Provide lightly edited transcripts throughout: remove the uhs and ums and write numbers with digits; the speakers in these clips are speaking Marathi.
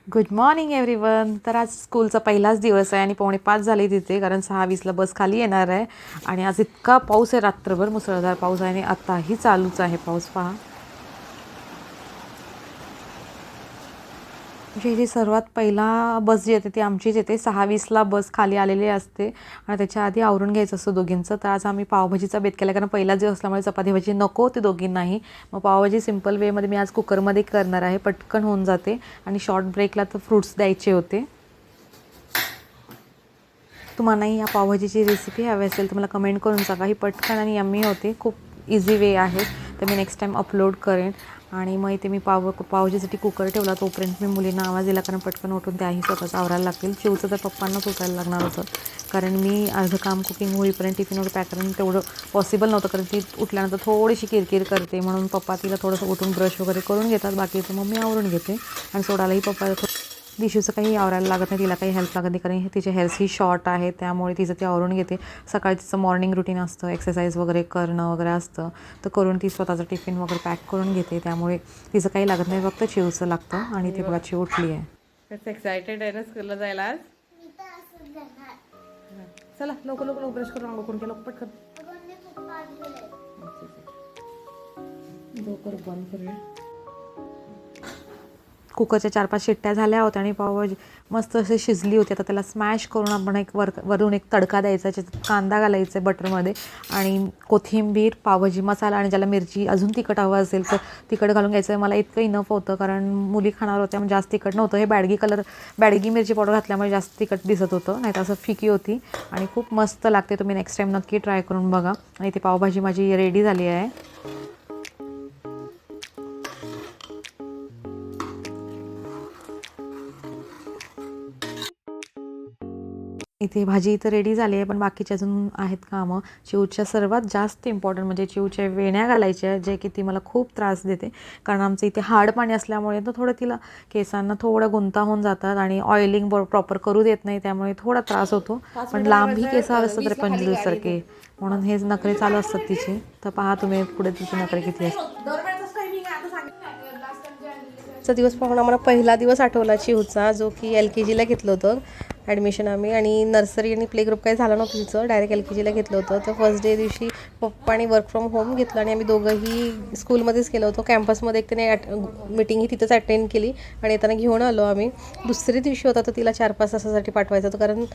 Good morning everyone. तर आज स्कूलचा पहिलाच दिवस आहे आणि 4:45 झाले तिथे, कारण 6:20ला बस खाली येणार आहे. आणि आज इतका पाऊस आहे, रात्रभर मुसळधार पाऊस आहे आणि आत्ताही चालूच आहे पाऊस. पहा, म्हणजे इथे सर्वात पहिला बस जी येते ती आमचीच येते. 6:20ला बस खाली आलेली असते आणि त्याच्या आधी आवरून घ्यायचं असतं दोघींचं. तर आज आम्ही पावभाजीचा बेत केला, कारण पहिलाच दिवस असल्यामुळे चपाती भाजी नको होती दोघींनाही. मग पावभाजी सिम्पल वेमध्ये मी आज कुकरमध्ये करणार आहे, पटकन होऊन जाते. आणि शॉर्ट ब्रेकला तर फ्रूट्स द्यायचे होते. तुम्हालाही या पावभाजीची रेसिपी हवी असेल तर मला कमेंट करून सांगा. ही पटकन आणि यम्मी होते, खूप इझी वे आहे. तर मी नेक्स्ट टाईम अपलोड करेन. आणि मग इथे मी पावभाजीसाठी कुकर ठेवला. तोपर्यंत मी मुलींना आवाज दिला, कारण पटकन उठून त्याही स्वतःच आवरायला लागतील. चिवचं तर पप्पांनाच उठायला लागणार होतं, कारण मी अर्धं काम कुकिंग होईपर्यंत टिफिन वगैरे पॅक करून तेवढं पॉसिबल नव्हतं, कारण ती उठल्यानंतर थोडीशी किरकिर करते. म्हणून पप्पा तिला थोडंसं उठून ब्रश वगैरे करून घेतात, बाकीचं मग मी आवरून घेते. आणि सोडायलाही पप्पा दिशूचं काही आवरायला लागत नाही, तिला काही हेल्प लागत नाही, कारण तिचे हेअर्सही शॉर्ट आहे, त्यामुळे तिचं ती आवरून घेते. सकाळी तिचं मॉर्निंग रुटीन असतं, एक्सरसाइज वगैरे करणं वगैरे असतं, तर करून ती स्वतःचं टिफिन वगैरे पॅक करून घेते. त्यामुळे तिचं काही लागत नाही, फक्त चिवचं लागतं. आणि ती बघा चिव उठली आहे. कसं एक्सायटेड आहे ना स्कूलला जायला आज. चला लवकर लवकर ब्रश करून अंघोळ करून लवकर पटकन लवकर बंद करूया. कुकरच्या 4-5 शिट्ट्या झाल्या होत्या आणि पावभाजी मस्त अशी शिजली होती. आता त्याला स्मॅश करून आपण एक वरून एक तडका द्यायचा, ज्याच्यात कांदा घालायचा बटरमध्ये, आणि कोथिंबीर, पावभाजी मसाला, आणि ज्याला मिरची अजून तिखट हवं असेल तर तिखट घालून घ्यायचं. मला इतकं इनफ होतं, कारण मुली खाणार होत्या, म्हणजे जास्त तिखट नव्हतं. हे बॅडगी मिरची पावडर घातल्यामुळे जास्त तिखट दिसत होतं, नाही तर असं फिकी होती आणि खूप मस्त लागते. तुम्ही नेक्स्ट टाईम नक्की ट्राय करून बघा. आणि ती पावभाजी माझी रेडी झाली आहे. इथे भाजी इथं रेडी झाली आहे, पण बाकीचे अजून आहेत कामं. चिवच्या सर्वात जास्त इम्पॉर्टंट म्हणजे चिवच्या वेण्या घालायच्या, जे की ती मला खूप त्रास देते, कारण आमचं इथे हाड पाणी असल्यामुळे तर थोडं तिला केसांना थोडं गुंता होऊन जातात आणि ऑइलिंग प्रॉपर करू देत नाही, त्यामुळे थोडा त्रास होतो. पण लांबही केस हवे असतात तर पंजूसारखे, म्हणून हेच नखरे चालू असतात तिचे. तर पहा तुम्ही पुढे तिचे नखरे किती असतात. आजचा दिवस पाहून आम्हाला पहिला दिवस आठवला चिवचा, जो की LKGला घेतलं होतं ॲडमिशन आम्ही. आणि नर्सरी आणि प्ले ग्रुप काही झालं नव्हतं तिचं, डायरेक्ट LKGला घेतलं होतं. तर फर्स्ट डे दिवशी पप्पानी वर्क फ्रॉम होम घेतलं आणि आम्ही दोघंही स्कूलमध्येच केलं होतं. कॅम्पसमध्ये एक त्याने मीटिंगही तिथंच अटेंड केली आणि येताना घेऊन आलो आम्ही. दुसऱ्या दिवशी होता तर तिला 4-5 तासासाठी पाठवायचं होतं, कारण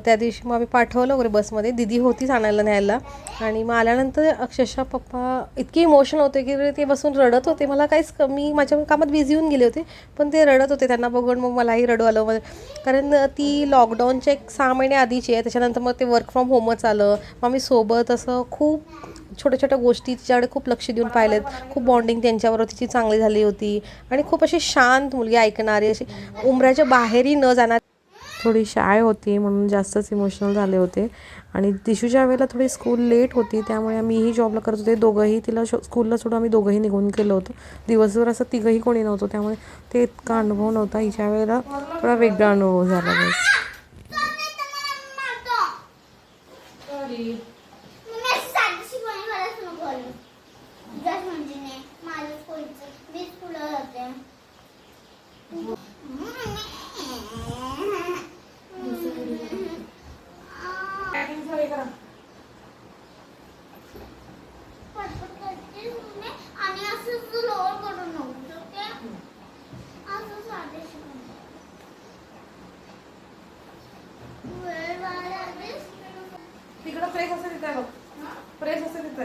त्या दिवशी मग आम्ही पाठवलं वगैरे बसमध्ये. दिदी होतीच आणायला न्यायला. आणि मग आल्यानंतर अक्षरशः पप्पा इतके इमोशनल होते की ते बसून रडत होते. मला काहीच मी माझ्या कामात बिझी होऊन गेले होते, पण ते रडत होते. त्यांना बघून मग मलाही रडू आलं, कारण ती लॉकडाऊनच्या एक 6 महिने आधीची आहे. त्याच्यानंतर मग ते वर्क फ्रॉम होमच आलं. मग आम्ही सोबत असं खूप छोट्या छोट्या गोष्टी तिच्याकडे खूप लक्ष देऊन पाहिलेत. खूप बॉन्डिंग त्यांच्याबरोबर तिची चांगली झाली होती आणि खूप अशी शांत मुलगी, ऐकणारी, अशी उमऱ्याच्या बाहेरही न जाणार. थोडी शाय होती म्हणून जास्तच इमोशनल झाले होते. आणि दिशूच्या वेळेला थोडी स्कूल लेट होती, त्यामुळे मीही जॉबला करत होते. दोघंही तिला स्कूलला सोडून आम्ही दोघंही निघून गेलो होतो. दिवसभर असं तिघंही कोणी नव्हतं, त्यामुळे ते इतका अनुभव नव्हता. हिच्या वेळेला थोडा वेगळा अनुभव झाला बस. तिकडं प्रेस असं तिथे बघ, प्रेस असं तिथे.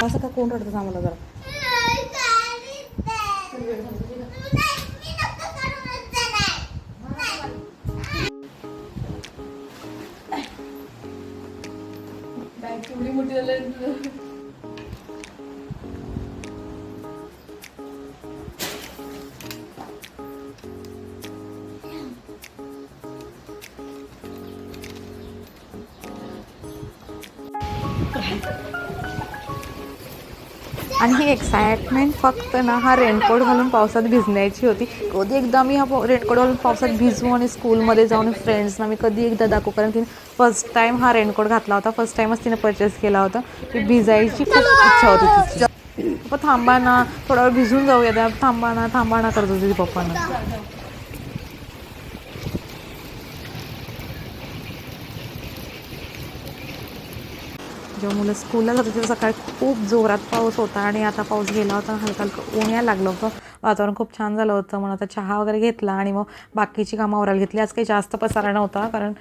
असं का कोण रडतं आम्हाला जरा. बॅग केवढी मोठी झाली. आणि ही एक्साइटमेंट फक्त ना हा रेनकोट घालून पावसात भिजण्याची होती. कधी एकदा मी हा रेनकोट घालून पावसात भिजू आणि स्कूलमध्ये जाऊन फ्रेंड्सना मी कधी एकदा दाखवू, कारण तिने फर्स्ट टाईम हा रेनकोट घातला होता. फर्स्ट टाईमच तिने परचेस केला होता. ती भिजायची खूप इच्छा होती तिची. पप्पा थांबा ना, थोडा वेळ भिजून जाऊया द्या, थांबा ना करत होती पप्पांना. जेव्हा मुलं स्कूलला जात होती सकाळी खूप जोरात पाऊस होता आणि आता पाऊस गेला होता, हलका ऊन यायला लागलं होतं. वातावरण खूप छान झालं होतं. म्हणून आता चहा वगैरे घेतला आणि मग बाकीची कामं आवरायला घेतली. आज काही जास्त पसारा नव्हता, कारण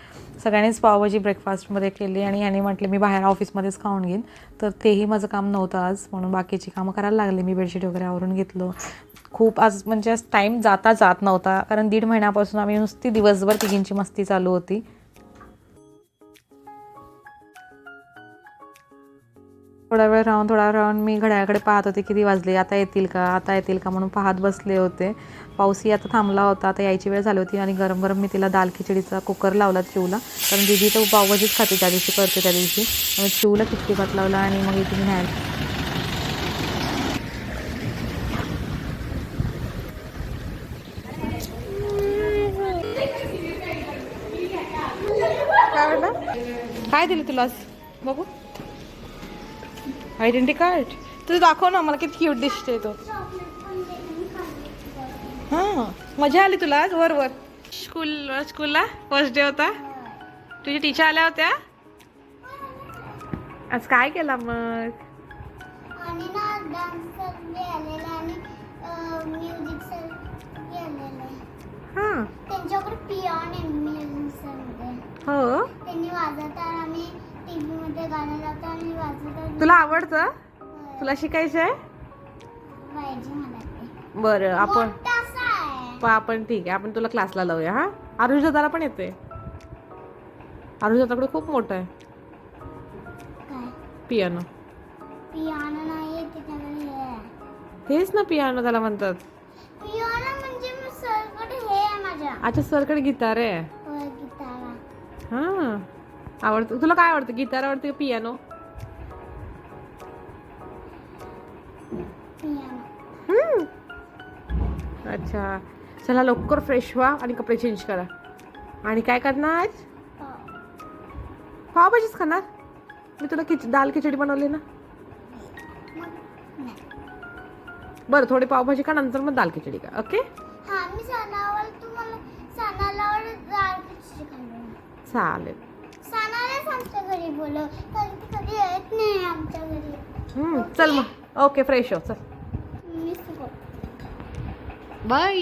सगळ्यांनीच पावभाजी ब्रेकफास्टमध्ये केली आणि ह्याने म्हटले मी बाहेर ऑफिसमध्येच खाऊन घेईन, तर तेही माझं काम नव्हतं आज, म्हणून बाकीची कामं करायला लागले. मी बेडशीट वगैरे आवरून घेतलं. खूप आज म्हणजे आज टाईम जात नव्हता, कारण 1.5 महिन्यापासून आम्ही नुसती दिवसभर तिघींची मस्ती चालू होती. थोडा वेळ राहून मी घड्याळाकडे पाहत होते किती वाजले, आता येतील का म्हणून पाहत बसले होते. पाऊसही आता थांबला होता, आता यायची वेळ झाली होती आणि गरम गरम मी तिला दाल खिचडीचा कुकर लावला चिवला, कारण दीदी तर पावभाजीच खाते त्या दिवशी, करते त्या दिवशी. मग चिवला खिचडी भात लावला आणि मग इथे मी न्यायला. काय दिलं तुला बघू? आयडेंटिटी कार्ड तुझं दाखव ना मला, किती क्यूट दिसते तो. हां, मजा आली तुला आज वर स्कूलला फर्स्ट डे होता. तुझी टीचर आल्या होत्या आज. काय केला मग? आणि ना डान्स सर बी आलेला आणि म्युझिक सर बी आलेले. हां, त्यांच्याकडे पियानो आहे म्युझिक सर मध्ये. हो, त्यांनी वाजवतात, आम्ही टीव्ही मध्ये गाणं लावतो आणि वाजवतात. तुला आवडतं? तुला शिकायचं आहे? पाहिजे मला ते. बरं, मोठासा आहे. आपण ठीक आहे, आपण तुला क्लासला लावूया. हा, आरुष दादाला पण येते. आरुष दादाकडे खूप मोठं आहे काय पियानो. पियानो नाही त्याच्याकडे हे आहे. तेच ना पियानो त्याला म्हणतात. पियानो म्हणजे सरकडे हे आहे माझ्या. अच्छा, सरकडे गिटार आहे. गिटार. हां, आवडतं. तुला काय आवडतं, गिटार आवडते का पियानो? पियानो. अच्छा, चला लवकर फ्रेश व्हा आणि कपडे चेंज करा. आणि काय करणार आज? पावभाजीच खाणार. मी तुला दाल खिचडी बनवली ना. बरं, थोडी पावभाजी खा, नंतर मग दाल खिचडी का. ओके. हा, मी सणावर तुम्हाला सणाला दाल खिचडी खाल्ली. चालेल. सणालाच आमच्या घरी बोलव, कारण ती कधी येत नाही आमच्या घरी. चल मग. ओके, फ्रेश हो, चल. मी बाय.